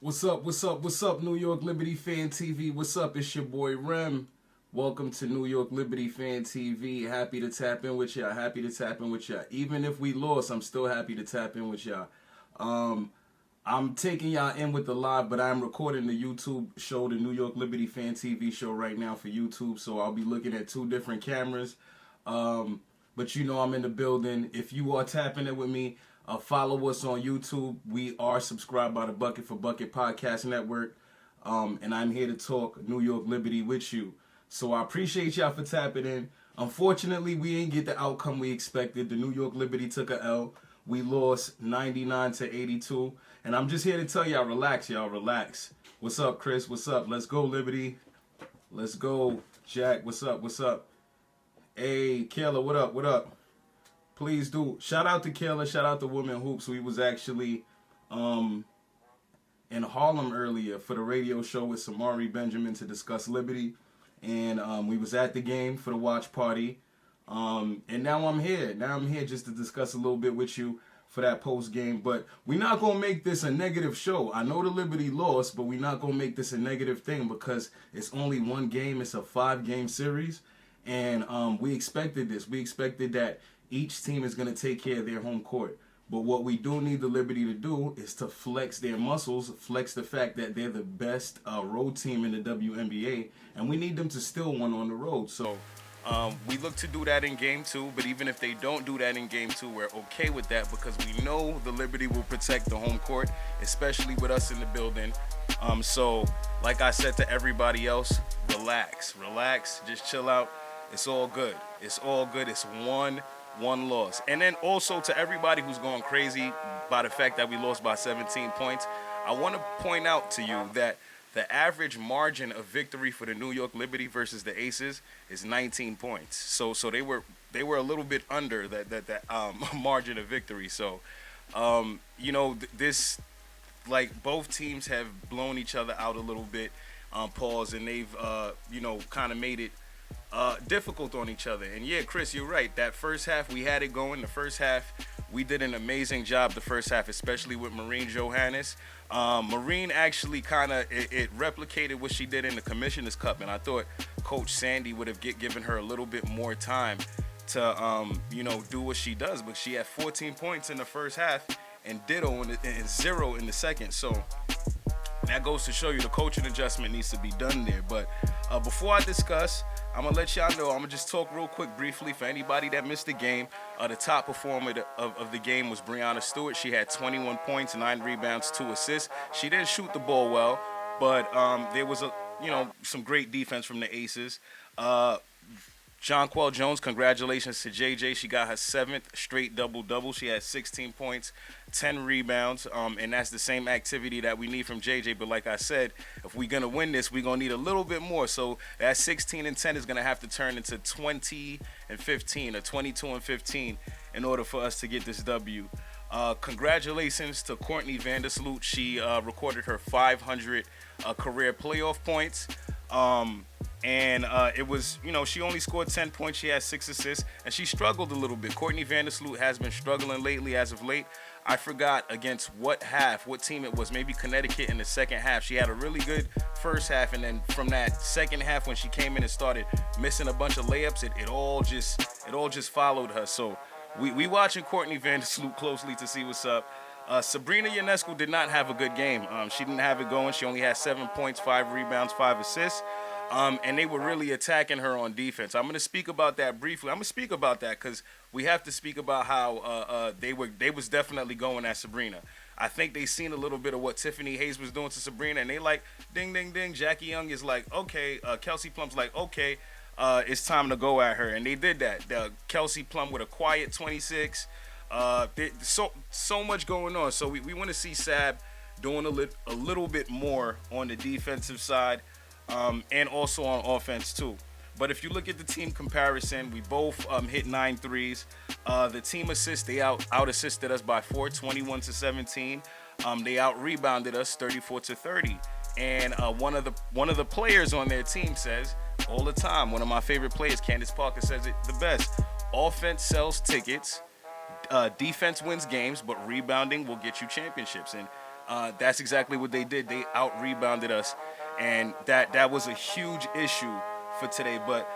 What's up, what's up, what's up, New York Liberty Fan TV? What's up, it's your boy Rem. Welcome to New York Liberty Fan TV. Happy to tap in with y'all, happy to tap in with y'all. Even if we lost, I'm still happy to tap in with y'all. I'm taking y'all in with the live, but I'm recording the YouTube show, the New York Liberty Fan TV show right now for YouTube, so I'll be looking at two different cameras. But you know I'm in the building. If you are tapping in with me, follow us on YouTube. We are subscribed by the Bucket for Bucket Podcast Network. And I'm here to talk New York Liberty with you. So I appreciate y'all for tapping in. Unfortunately, we didn't get the outcome we expected. The New York Liberty took a L. We lost 99-82. And I'm just here to tell y'all, relax, y'all, relax. What's up, Chris? What's up? Let's go, Liberty. Let's go. Jack, what's up? What's up? Hey, Kayla, what up? What up? Please do. Shout out to Kayla. Shout out to Women Hoops. We was actually in Harlem earlier for the radio show with Samari Benjamin to discuss Liberty. And we was at the game for the watch party. And now I'm here. Now I'm here just to discuss a little bit with you for that post game. But we're not going to make this a negative show. I know the Liberty lost, but we're not going to make this a negative thing because it's only one game. It's a 5-game series. And we expected this. We expected that each team is going to take care of their home court. But what we do need the Liberty to do is to flex their muscles, flex the fact that they're the best road team in the WNBA, and we need them to still win on the road. So we look to do that in Game 2, but even if they don't do that in Game 2, we're okay with that because we know the Liberty will protect the home court, especially with us in the building. So like I said to everybody else, relax, just chill out. It's all good. It's all good. It's one loss. And then also to everybody who's going crazy by the fact that we lost by 17 points, I want to point out to you that the average margin of victory for the New York Liberty versus the Aces is 19 points. So they were a little bit under that margin of victory. So this, like, both teams have blown each other out a little bit, pause, and they've kind of made it difficult on each other. And yeah, Chris, you're right. That first half, we had it going. The first half, we did an amazing job the first half, especially with Marine Johannes. Marine actually kind of it replicated what she did in the Commissioner's Cup, and I thought Coach Sandy would have given her a little bit more time to do what she does. But she had 14 points in the first half and ditto and 0 in the second. So that goes to show you the coaching adjustment needs to be done there. But before I discuss, I'm going to let y'all know, I'm going to just talk real quick briefly for anybody that missed the game. The top performer of the game was Breanna Stewart. She had 21 points, 9 rebounds, 2 assists. She didn't shoot the ball well, but there was some great defense from the Aces. Jonquel Jones, congratulations to JJ. She got her 7th straight double-double. She had 16 points, 10 rebounds, and that's the same activity that we need from JJ. But like I said, if we're going to win this, we're going to need a little bit more. So that 16 and 10 is going to have to turn into 20 and 15 or 22 and 15 in order for us to get this W. Congratulations to Courtney Vandersloot. She recorded her 500 career playoff points. And it was, she only scored 10 points. She had 6 assists, and she struggled a little bit. Courtney Vandersloot has been struggling lately as of late. I forgot against what team it was, maybe Connecticut in the second half. She had a really good first half, and then from that second half when she came in and started missing a bunch of layups, it all just followed her. So we watching Courtney Vandersloot closely to see what's up. Sabrina Ionescu did not have a good game. She didn't have it going. She only had 7 points, 5 rebounds, 5 assists. And they were really attacking her on defense. I'm going to speak about that briefly. I'm going to speak about that because we have to speak about how they was definitely going at Sabrina. I think they seen a little bit of what Tiffany Hayes was doing to Sabrina, and they like, ding, ding, ding. Jackie Young is like, okay. Kelsey Plum's like, okay, it's time to go at her. And they did that. Kelsey Plum with a quiet 26. So much going on. So we want to see Sab doing a little bit more on the defensive side. And also on offense too. But if you look at the team comparison, we both hit 9 threes. The team assists, they out assisted us by 4, 21-17. They out rebounded us 34-30. And one of the players on their team says all the time, one of my favorite players, Candace Parker, says it the best: offense sells tickets, defense wins games, but rebounding will get you championships. And That's exactly what they did. They out rebounded us, and that was a huge issue for today. But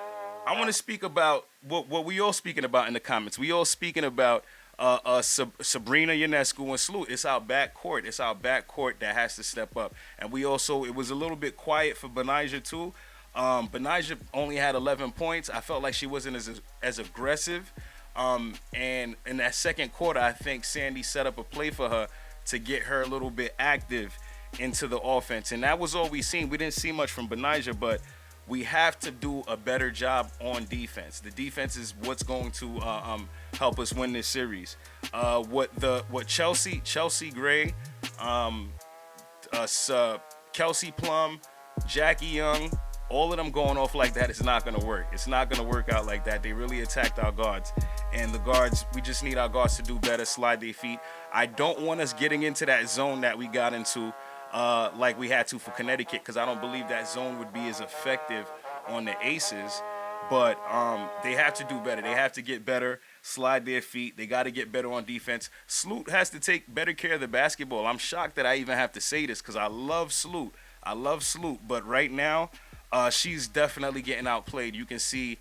I want to speak about what we all speaking about in the comments. We all speaking about Sabrina Ionescu and Sloot. It's our backcourt. It's our backcourt that has to step up. And we also, it was a little bit quiet for Benijah too. Benijah only had 11 points. I felt like she wasn't as aggressive. And in that second quarter, I think Sandy set up a play for her to get her a little bit active into the offense. And that was all we seen. We didn't see much from Benijah, but we have to do a better job on defense. The defense is what's going to help us win this series. What Chelsea Gray, Kelsey Plum, Jackie Young, all of them going off like that is not going to work. It's not going to work out like that. They really attacked our guards. And the guards, we just need our guards to do better, slide their feet. I don't want us getting into that zone that we got into like we had to for Connecticut, because I don't believe that zone would be as effective on the Aces. But they have to do better. They have to get better, slide their feet. They got to get better on defense. Sloot has to take better care of the basketball. I'm shocked that I even have to say this because I love Sloot. But right now, she's definitely getting outplayed. You can see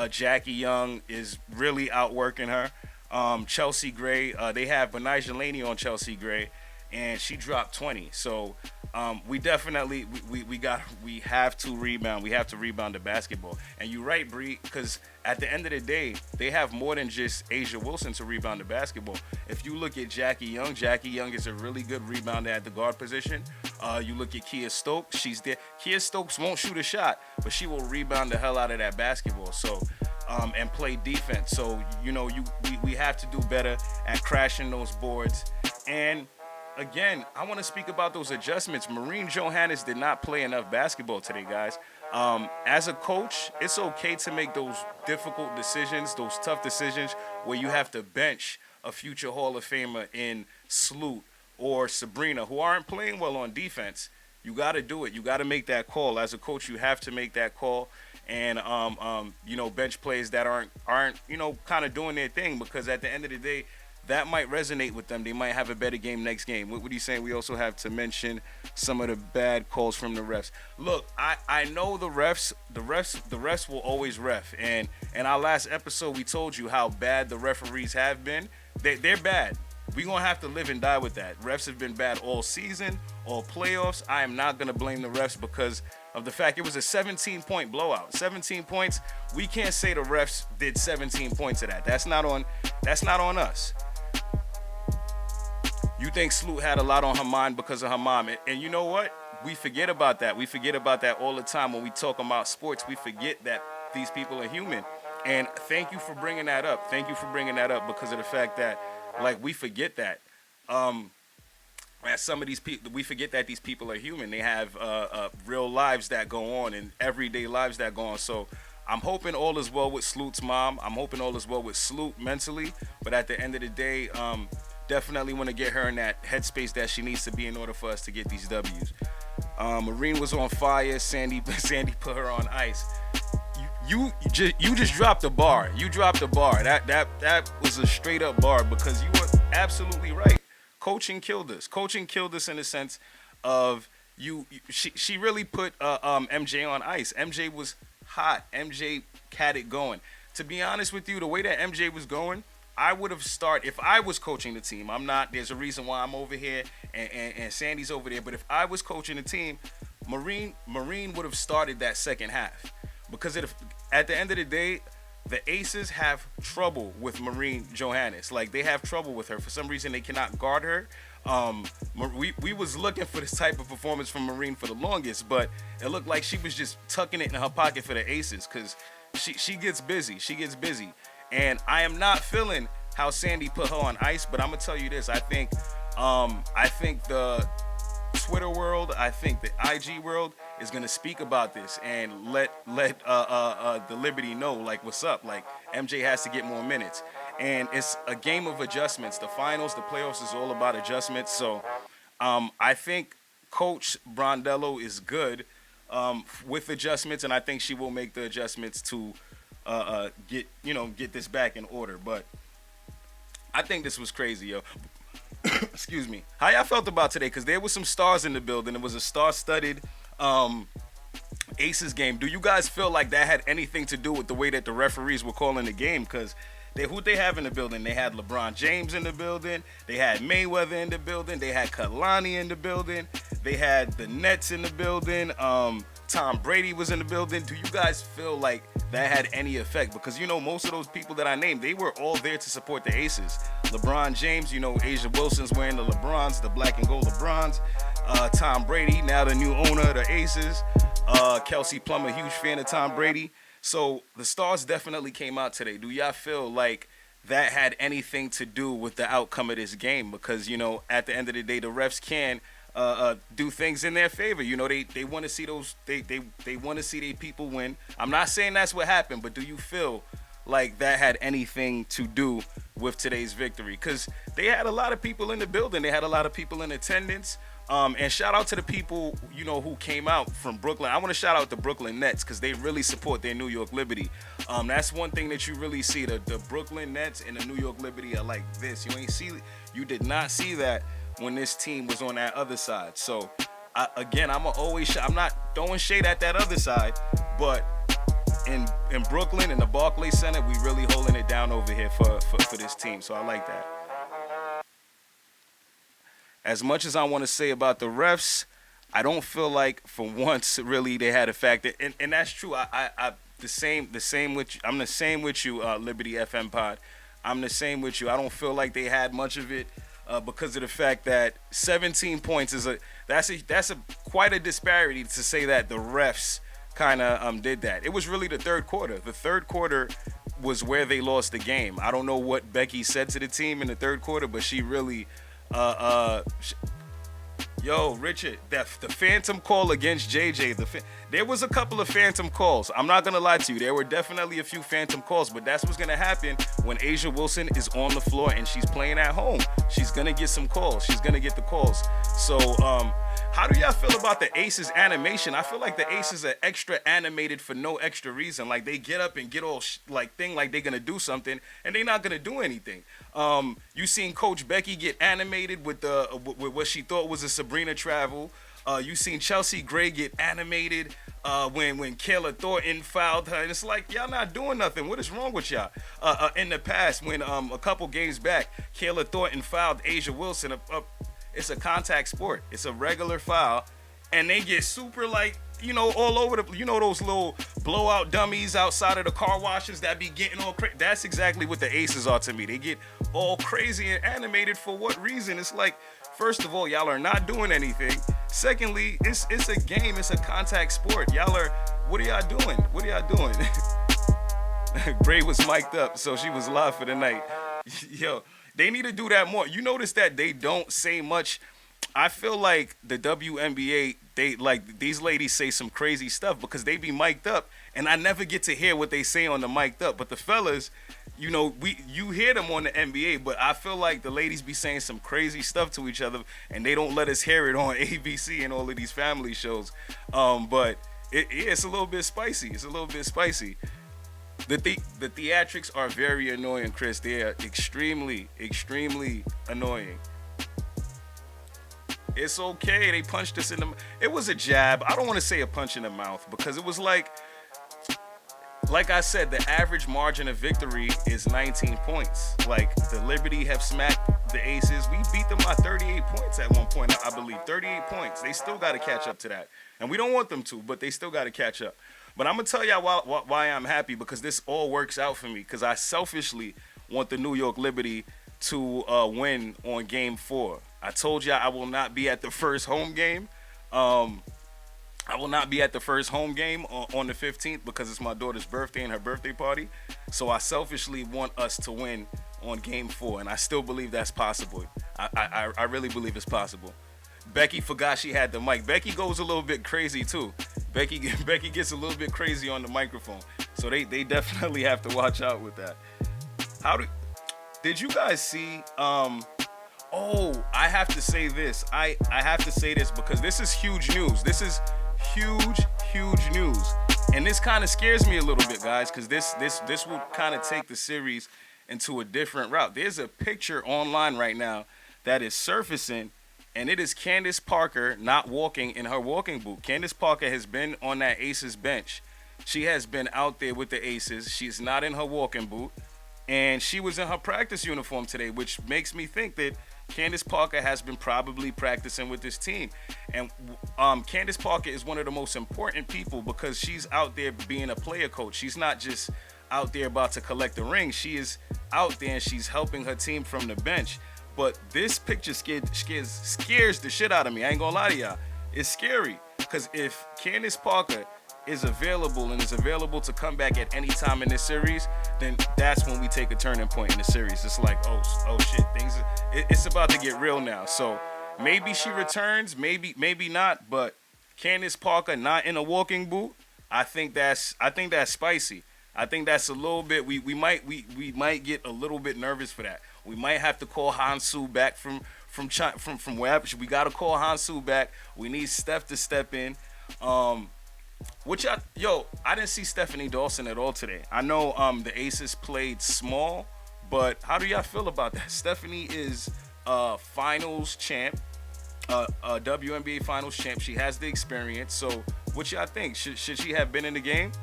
Jackie Young is really outworking her. Chelsea Gray, they have Benijah Laney on Chelsea Gray, and she dropped 20. So we definitely we have to rebound. We have to rebound the basketball. And you're right, Bree, because at the end of the day, they have more than just Asia Wilson to rebound the basketball. If you look at Jackie Young is a really good rebounder at the guard position. You look at Kia Stokes, she's there. Kia Stokes won't shoot a shot, but she will rebound the hell out of that basketball. So and play defense. So we have to do better at crashing those boards. And again, I want to speak about those adjustments. Maureen Johannes did not play enough basketball today, guys. As a coach, it's okay to make those difficult decisions, those tough decisions where you have to bench a future Hall of Famer in Sloot or Sabrina who aren't playing well on defense. You got to do it. You got to make that call. As a coach, you have to make that call. And bench players that aren't kind of doing their thing, because at the end of the day, that might resonate with them. They might have a better game next game. What are you saying? We also have to mention some of the bad calls from the refs. Look, I know the refs will always ref. And in our last episode, we told you how bad the referees have been. They're bad. We're going to have to live and die with that. Refs have been bad all season, all playoffs. I am not going to blame the refs because of the fact it was a 17-point blowout. 17 points. We can't say the refs did 17 points of that. That's not on us. You think Sloot had a lot on her mind because of her mom. And you know what? We forget about that. We forget about that all the time when we talk about sports. We forget that these people are human. And thank you for bringing that up. Thank you for bringing that up because of the fact that, we forget that. As some of these people, we forget that these people are human. They have real lives that go on and everyday lives that go on. So I'm hoping all is well with Sloot's mom. I'm hoping all is well with Sloot mentally. But at the end of the day, definitely want to get her in that headspace that she needs to be in order for us to get these W's. Maureen was on fire. Sandy put her on ice. You just dropped a bar. You dropped a bar. That was a straight up bar because you were absolutely right. Coaching killed us. Coaching killed us in the sense of she really put MJ on ice. MJ was hot. MJ had it going. To be honest with you, the way that MJ was going, I would have started if I was coaching the team. I'm not. There's a reason why I'm over here and Sandy's over there. But if I was coaching the team, Maureen would have started that second half. Because at the end of the day, the Aces have trouble with Maureen Johannes. They have trouble with her. For some reason, they cannot guard her. We was looking for this type of performance from Maureen for the longest, but it looked like she was just tucking it in her pocket for the Aces because she gets busy. She gets busy. And I am not feeling how Sandy put her on ice, but I'm going to tell you this. I think the Twitter world, I think the IG world is gonna speak about this and let the Liberty know what's up. MJ has to get more minutes, and it's a game of adjustments. The finals, the playoffs is all about adjustments. So I think Coach Brondello is good with adjustments, and I think she will make the adjustments to get this back in order. But I think this was crazy, yo. Excuse me. How y'all felt about today? Because there was some stars in the building. It was a star-studded um, Aces game. Do you guys feel like that had anything to do with the way that the referees were calling the game? Because who they have in the building? They had LeBron James in the building. They had Mayweather in the building. They had Kalani in the building. They had the Nets in the building. Tom Brady was in the building. Do you guys feel like that had any effect? Because, most of those people that I named, they were all there to support the Aces. LeBron James, Asia Wilson's wearing the LeBrons, the black and gold LeBrons. Tom Brady, now the new owner of the Aces. Kelsey Plum, a huge fan of Tom Brady. So the stars definitely came out today. Do y'all feel like that had anything to do with the outcome of this game? Because, at the end of the day, the refs can do things in their favor. They want to see those they want to see their people win. I'm not saying that's what happened, but do you feel like that had anything to do with today's victory? Because they had a lot of people in the building. They had a lot of people in attendance. And shout out to the people, who came out from Brooklyn. I want to shout out the Brooklyn Nets because they really support their New York Liberty. That's one thing that you really see. The Brooklyn Nets and the New York Liberty are like this. You did not see that when this team was on that other side. So, I'm not throwing shade at that other side, but in Brooklyn, in the Barclays Center, we really holding it down over here for this team. So I like that. As much as I want to say about the refs, I don't feel like for once really they had a factor, and that's true. I'm the same with you, Liberty FM Pod. I'm the same with you. I don't feel like they had much of it because of the fact that 17 points is quite a disparity to say that the refs kind of did that. It was really the third quarter. The third quarter was where they lost the game. I don't know what Becky said to the team in the third quarter, but she really. Richard, the phantom call against JJ. There was a couple of phantom calls. I'm not gonna lie to you. There were definitely a few phantom calls, but that's what's gonna happen when Asia Wilson is on the floor and she's playing at home. She's gonna get some calls. She's gonna get the calls. So, how do y'all feel about the Aces animation? I feel like the Aces are extra animated for no extra reason. Like they get up and get all like they're gonna do something, and they're not gonna do anything. You seen Coach Becky get animated with what she thought was a Sabrina travel. You seen Chelsea Gray get animated when Kayla Thornton fouled her. And it's like, y'all not doing nothing. What is wrong with y'all? In the past, when a couple games back, Kayla Thornton fouled Asia Wilson. It's a contact sport. It's a regular foul. And they get super all over those little blowout dummies outside of the car washes that be getting all crazy. That's exactly what the Aces are to me. They get all crazy and animated for what reason? It's like, first of all, y'all are not doing anything. Secondly, it's a game. It's a contact sport. What are y'all doing? What are y'all doing? Bray was mic'd up, so she was live for the night. Yo, they need to do that more. You notice that they don't say much. I feel like the WNBA, these ladies say some crazy stuff because they be mic'd up, and I never get to hear what they say on the mic'd up. But the fellas, you hear them on the NBA, but I feel like the ladies be saying some crazy stuff to each other, and they don't let us hear it on ABC and all of these family shows. But it's a little bit spicy. It's a little bit spicy. The theatrics are very annoying, Chris. They are extremely, extremely annoying. It's okay. They punched us in the... It was a jab. I don't want to say a punch in the mouth because it was like I said, the average margin of victory is 19 points. Like, the Liberty have smacked the Aces. We beat them by 38 points at one point, I believe. 38 points. They still got to catch up to that. And we don't want them to, but they still got to catch up. But I'm going to tell y'all why I'm happy, because this all works out for me. Because I selfishly want the New York Liberty to win on Game 4. I told y'all I will not be at the first home game. I will not be at the first home game on the 15th because it's my daughter's birthday and her birthday party. So I selfishly want us to win on Game 4, and I still believe that's possible. I really believe it's possible. Becky forgot she had the mic. Becky goes a little bit crazy too. Becky gets a little bit crazy on the microphone. So they definitely have to watch out with that. Did you guys see I have to say this. I have to say this because this is huge news. This is huge news. And this kind of scares me a little bit, guys, because this will kind of take the series into a different route. There's a picture online right now that is surfacing, and it is Candace Parker not walking in her walking boot. Candace Parker has been on that Aces bench. She has been out there with the Aces. She's not in her walking boot, and she was in her practice uniform today, which makes me think that Candace Parker has been probably practicing with this team. And Candace Parker is one of the most important people because she's out there being a player coach. She's not just out there about to collect the ring. She is out there and she's helping her team from the bench. But this picture scares the shit out of me. I ain't gonna lie to y'all. It's scary because if Candace Parker is available and is available to come back at any time in this series, then that's when we take a turning point in the series. It's like, oh shit, it's about to get real now. So maybe she returns, maybe not, but Candace Parker not in a walking boot, I think that's spicy. I think that's a little bit, we might get a little bit nervous for that. We might have to call Hansu back from wherever. We got to call Hansu back. We need Steph to step in. I didn't see Stephanie Dawson at all today. I know the Aces played small, but how do y'all feel about that? Stephanie is finals champ, WNBA finals champ. She has the experience. So what y'all think? Should she have been in the game?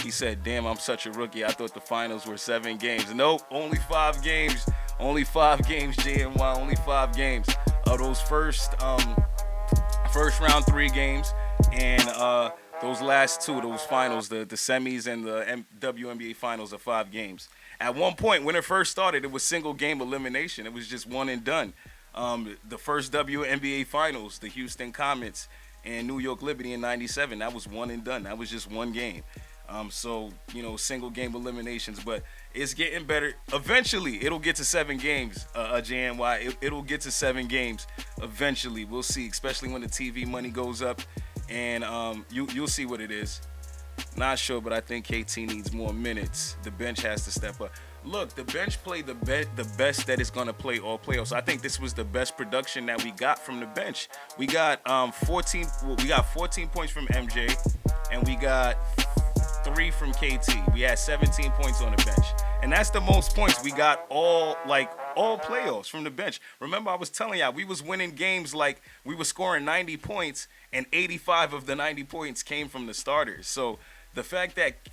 He said, damn, I'm such a rookie. I thought the finals were 7 games. Nope, only 5 games. Only 5 games, JNY, only 5 games. Those first round 3 games and those last 2, those finals, the semis and the WNBA finals are 5 games. At one point, when it first started, it was single game elimination. It was just one and done. The first WNBA finals, the Houston Comets and New York Liberty in '97, that was one and done. That was just one game. So, single game eliminations, but it's getting better. Eventually, it'll get to 7 games, JNY. It'll get to 7 games eventually. We'll see, especially when the TV money goes up, and you'll see what it is. Not sure, but I think KT needs more minutes. The bench has to step up. Look, the bench played the best that it's going to play all playoffs. I think this was the best production that we got from the bench. We got 14 points from MJ, and we got 3 from KT. We had 17 points on the bench. And that's the most points we got all playoffs from the bench. Remember, I was telling y'all, we was winning games like we were scoring 90 points, and 85 of the 90 points came from the starters. So the fact that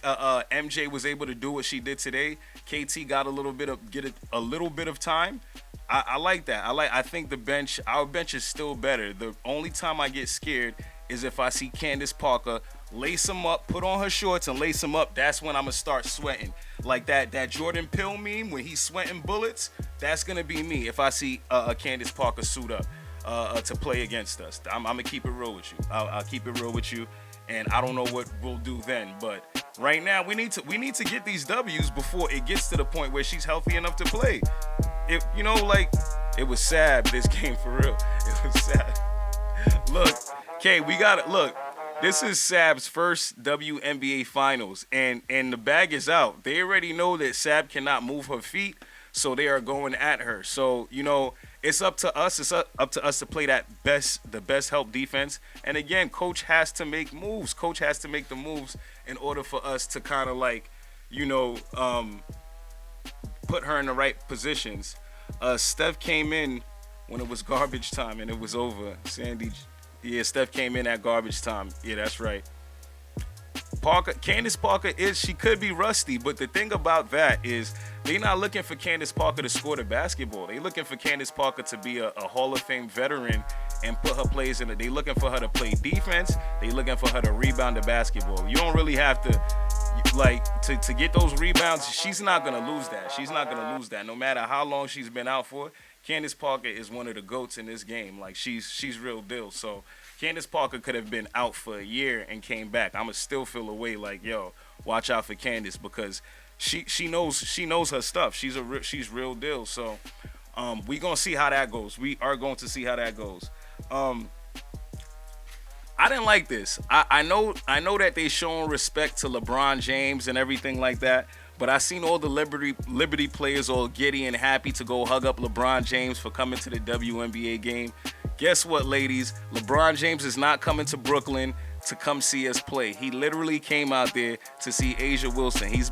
MJ was able to do what she did today, KT got a little bit of time. I like that. I think our bench is still better. The only time I get scared is if I see Candace Parker lace them up, put on her shorts and lace them up. That's when I'm going to start sweating. Like that Jordan Peele meme when he's sweating bullets, that's going to be me if I see a Candace Parker suit up to play against us. I'm going to keep it real with you. I'll keep it real with you, and I don't know what we'll do then. But right now, we need to get these W's before it gets to the point where she's healthy enough to play. It was sad, this game for real. It was sad. Look, Kay, we got it. Look. This is Sab's first WNBA finals, and the bag is out. They already know that Sab cannot move her feet, so they are going at her. So, it's up to us. It's up to us to play the best help defense. And again, Coach has to make moves. Coach has to make the moves in order for us to kind of put her in the right positions. Steph came in when it was garbage time, and it was over. Yeah, Steph came in at garbage time. Yeah, that's right. Candace Parker she could be rusty, but the thing about that is they're not looking for Candace Parker to score the basketball. They're looking for Candace Parker to be a Hall of Fame veteran and put her plays in it. They're looking for her to play defense. They're looking for her to rebound the basketball. You don't really have to get those rebounds. She's not going to lose that. She's not going to lose that no matter how long she's been out for. Candace Parker is one of the GOATs in this game. Like, she's real deal. So Candace Parker could have been out for a year and came back. I'ma still feel away like, yo, watch out for Candace because she knows her stuff. She's real deal. So we gonna see how that goes. We are going to see how that goes. I didn't like this. I know that they showing respect to LeBron James and everything like that. But I seen all the Liberty players all giddy and happy to go hug up LeBron James for coming to the WNBA game. Guess what, ladies? LeBron James is not coming to Brooklyn to come see us play. He literally came out there to see Asia Wilson. He's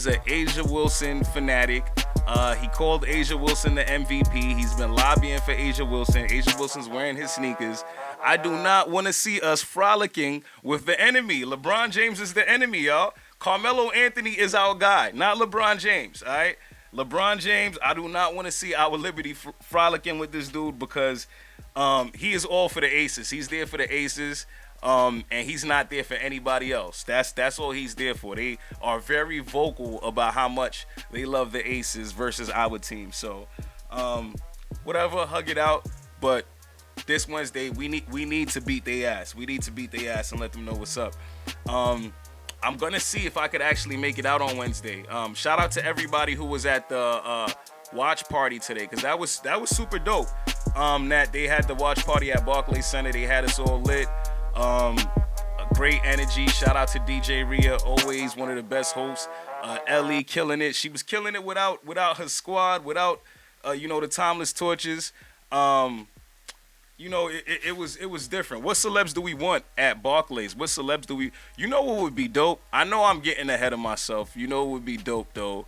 an Asia Wilson fanatic. He called Asia Wilson the MVP. He's been lobbying for Asia Wilson. Asia Wilson's wearing his sneakers. I do not want to see us frolicking with the enemy. LeBron James is the enemy, y'all. Carmelo Anthony is our guy, not LeBron James, all right? LeBron James, I do not want to see our Liberty frolicking with this dude because he is all for the Aces. He's there for the Aces. And he's not there for anybody else. That's all he's there for. They are very vocal about how much they love the Aces versus our team. So, whatever, hug it out. But this Wednesday, we need to beat their ass. We need to beat their ass and let them know what's up. I'm gonna see if I could actually make it out on Wednesday. Shout out to everybody who was at the watch party today, because that was super dope. That they had the watch party at Barclays Center. They had us all lit. A great energy. Shout out to DJ Rhea, always one of the best hosts. Ellie killing it. She was killing it without her squad, without the timeless torches. It was different. What celebs do we want at Barclays? What celebs do we? You know what would be dope? I know I'm getting ahead of myself. You know what would be dope though?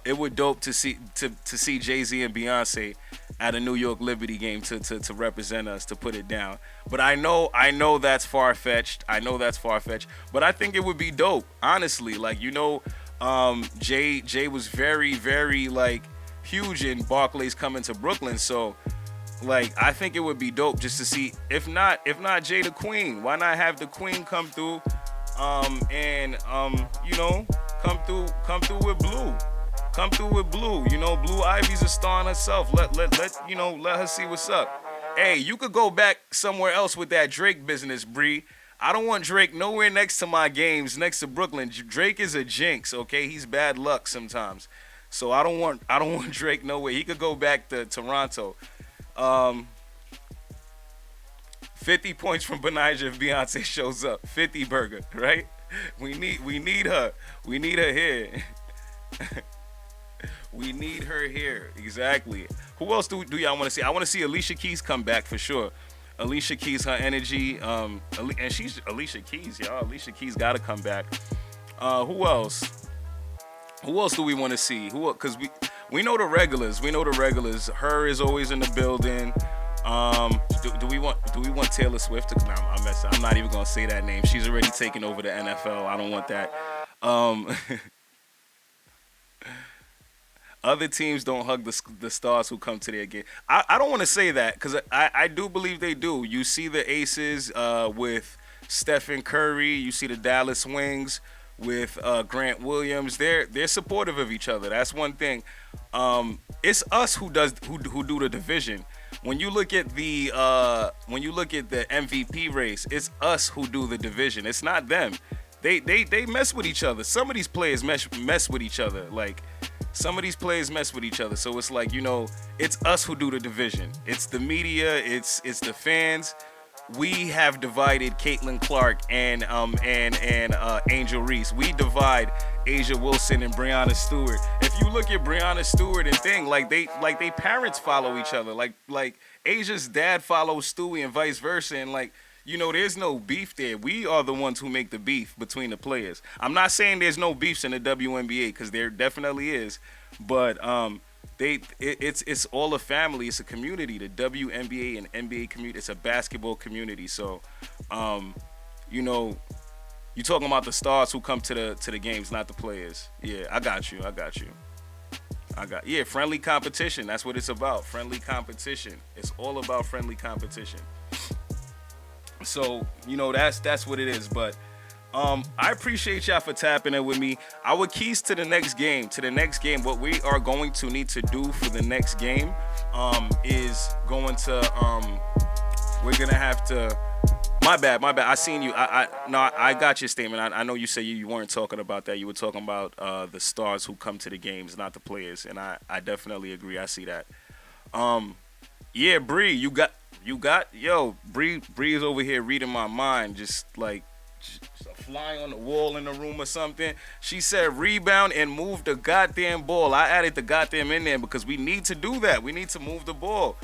It would dope to see Jay-Z and Beyonce at a New York Liberty game to represent us, to put it down. But I know that's far-fetched. But I think it would be dope, honestly. Like, Jay was very, very, like, huge in Barclays coming to Brooklyn. So, like, I think it would be dope just to see, if not Jay the Queen, why not have the Queen come through and come through with Blue. Come through with Blue. Blue Ivy's a star in herself. Let her see what's up. Hey, you could go back somewhere else with that Drake business, Bree. I don't want Drake nowhere next to my games, next to Brooklyn. Drake is a jinx, okay? He's bad luck sometimes. So I don't want Drake nowhere. He could go back to Toronto. 50 points from Benija if Beyonce shows up. 50 burger, right? We need her. We need her here. We need her here. Exactly. Who else do y'all want to see? I want to see Alicia Keys come back for sure. Alicia Keys, her energy. And she's Alicia Keys, y'all. Alicia Keys got to come back. Who else? Who else do we want to see? Because we know the regulars. Her is always in the building. Do we want Taylor Swift to come out? I'm not even gonna say that name. She's already taken over the NFL. I don't want that. Other teams don't hug the stars who come to their game. I don't want to say that because I do believe they do. You see the Aces with Stephen Curry. You see the Dallas Wings with Grant Williams. They're supportive of each other. That's one thing. It's us who do the division. When you look at the MVP race, it's us who do the division. It's not them. They mess with each other. Some of these players mess with each other. Like, some of these players mess with each other. So it's like, it's us who do the division. It's the media. It's the fans. We have divided Caitlin Clark and Angel Reese. We divide Asia Wilson and Breonna Stewart. If you look at Breonna Stewart and thing, like they parents follow each other. Like Asia's dad follows Stewie and vice versa. And there's no beef there. We are the ones who make the beef between the players. I'm not saying there's no beefs in the WNBA, because there definitely is, but it's all a family. It's a community. The WNBA and NBA community. It's a basketball community. So, you're talking about the stars who come to the games, not the players. Yeah, I got you. Friendly competition. That's what it's about. Friendly competition. It's all about friendly competition. So, that's what it is. But I appreciate y'all for tapping in with me. Our keys to the next game, what we are going to need to do for the next game is going to, we're going to have to, my bad. I seen you. I got your statement. I know you said you weren't talking about that. You were talking about the stars who come to the games, not the players. And I definitely agree. I see that. Yeah, Bree, Bree is over here reading my mind, just like a fly on the wall in the room or something. She said rebound and move the goddamn ball. I added the goddamn in there because we need to do that. We need to move the ball.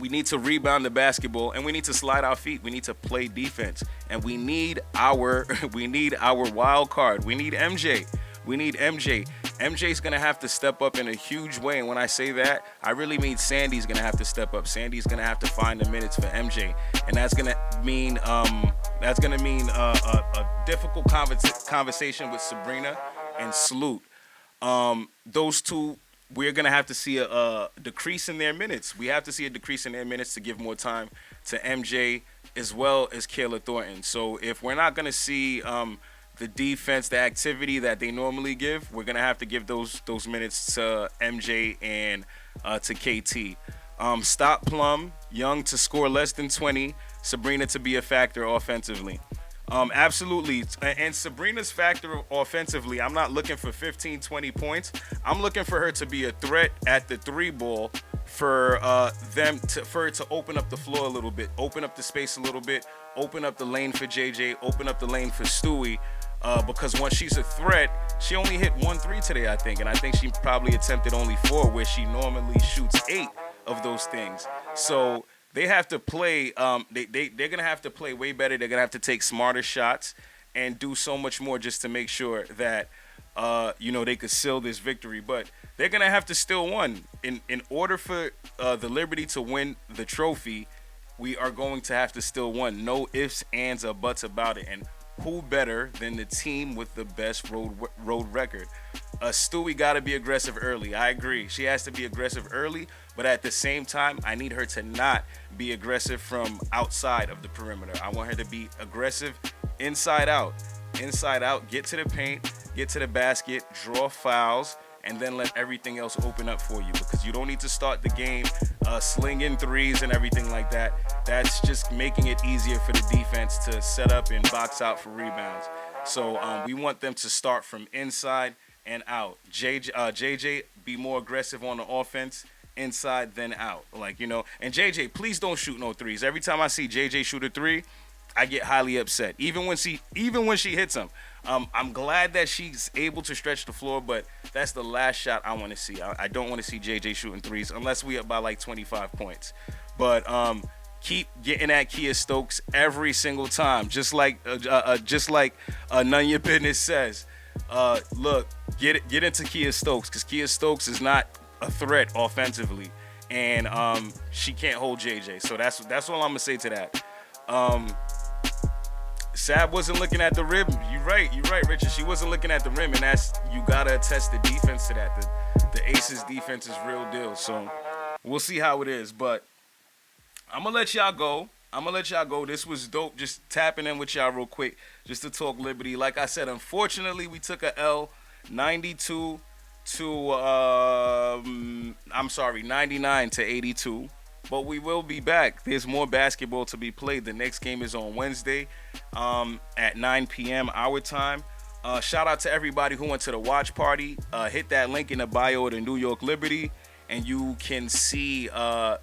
We need to rebound the basketball, and we need to slide our feet. We need to play defense, and we need our wild card. We need MJ. We need MJ. MJ's gonna have to step up in a huge way, and when I say that, I really mean Sandy's gonna have to step up. Sandy's gonna have to find the minutes for MJ, and that's gonna mean a difficult conversation with Sabrina and Salute. Those two. We're going to have to see a decrease in their minutes. We have to see a decrease in their minutes to give more time to MJ as well as Kayla Thornton. So if we're not going to see the defense, the activity that they normally give, we're going to have to give those minutes to MJ and to KT. Stop Plum, Young to score less than 20, Sabrina to be a factor offensively. Absolutely. And Sabrina's factor offensively, I'm not looking for 15, 20 points. I'm looking for her to be a threat at the three ball for her to open up the floor a little bit, open up the space a little bit, open up the lane for JJ, open up the lane for Stewie. Because once she's a threat, she only hit 1 3 today, I think. And I think she probably attempted only 4, where she normally shoots 8 of those things. So they have to play. They're gonna have to play way better. They're gonna have to take smarter shots and do so much more just to make sure that they could seal this victory. But they're gonna have to still win. In order for the Liberty to win the trophy, we are going to have to still win. No ifs, ands, or buts about it. And who better than the team with the best road record? Stewie got to be aggressive early. I agree. She has to be aggressive early, but at the same time, I need her to not be aggressive from outside of the perimeter. I want her to be aggressive inside out. Inside out, get to the paint, get to the basket, draw fouls, and then let everything else open up for you, because you don't need to start the game slinging threes and everything like that. That's just making it easier for the defense to set up and box out for rebounds. So we want them to start from inside and out. JJ, be more aggressive on the offense, inside then out. And JJ, please don't shoot no threes. Every time I see JJ shoot a 3, I get highly upset. Even when she hits them. I'm glad that she's able to stretch the floor, but that's the last shot I want to see. I don't want to see JJ shooting threes unless we up by like 25 points. But keep getting at Kia Stokes every single time, just like None Your Business says. Look, get into Kia Stokes, because Kia Stokes is not a threat offensively, and she can't hold JJ. So that's all I'm gonna say to that. Sab wasn't looking at the rim. You're right, Richard. She wasn't looking at the rim, and you gotta attest the defense to that. The Aces defense is real deal. So we'll see how it is, but I'm gonna let y'all go. This was dope. Just tapping in with y'all real quick, just to talk Liberty. Like I said, unfortunately, we took a L, 99 to 82. But we will be back. There's more basketball to be played. The next game is on Wednesday at 9 p.m. our time. Shout out to everybody who went to the watch party. Hit that link in the bio of the New York Liberty, and you can see the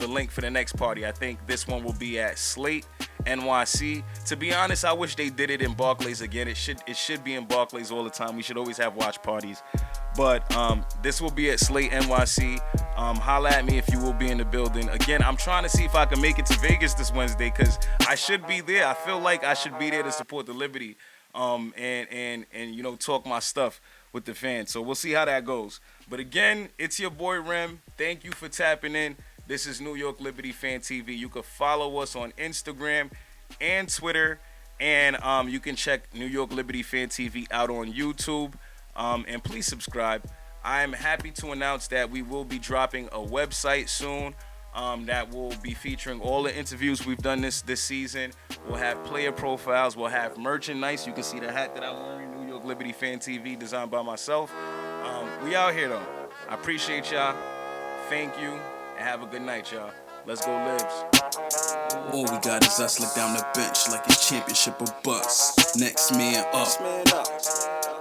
link for the next party. I think this one will be at Slate NYC. To be honest, I wish they did it in Barclays again. It should be in Barclays all the time. We should always have watch parties. But this will be at Slate NYC. Holla at me if you will be in the building. Again, I'm trying to see if I can make it to Vegas this Wednesday, because I should be there. I feel like I should be there to support the Liberty and talk my stuff with the fans. So we'll see how that goes. But again, it's your boy Rem. Thank you for tapping in. This is New York Liberty Fan TV. You can follow us on Instagram and Twitter, and you can check New York Liberty Fan TV out on YouTube. And please subscribe. I am happy to announce that we will be dropping a website soon that will be featuring all the interviews we've done this season. We'll have player profiles. We'll have merchandise. You can see the hat that I'm wearing, New York Liberty Fan TV, designed by myself. We out here, though. I appreciate y'all. Thank you, and have a good night, y'all. Let's go, Libs. All we got is us, look down the bench like it's championship or bust. Next man up.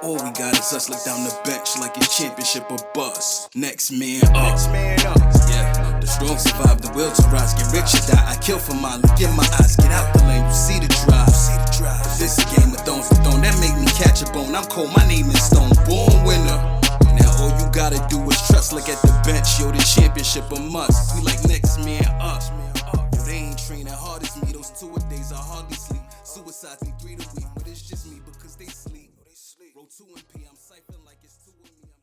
All we got is us, look down the bench like it's championship or bust. Next man up. Yeah, the strong survive, the will to rise. Get rich or die, I kill for mine. Look in my eyes, get out the lane, you see the drive. If this a game of thrones for throne, that make me catch a bone. I'm cold, my name is Stone, born winner. Now all you gotta do is trust, look at the bench, yo, the championship a must. We like next man up. 3 to week, but it's just me because they sleep. Roll 2 and P, I'm siphon like it's 2 of me.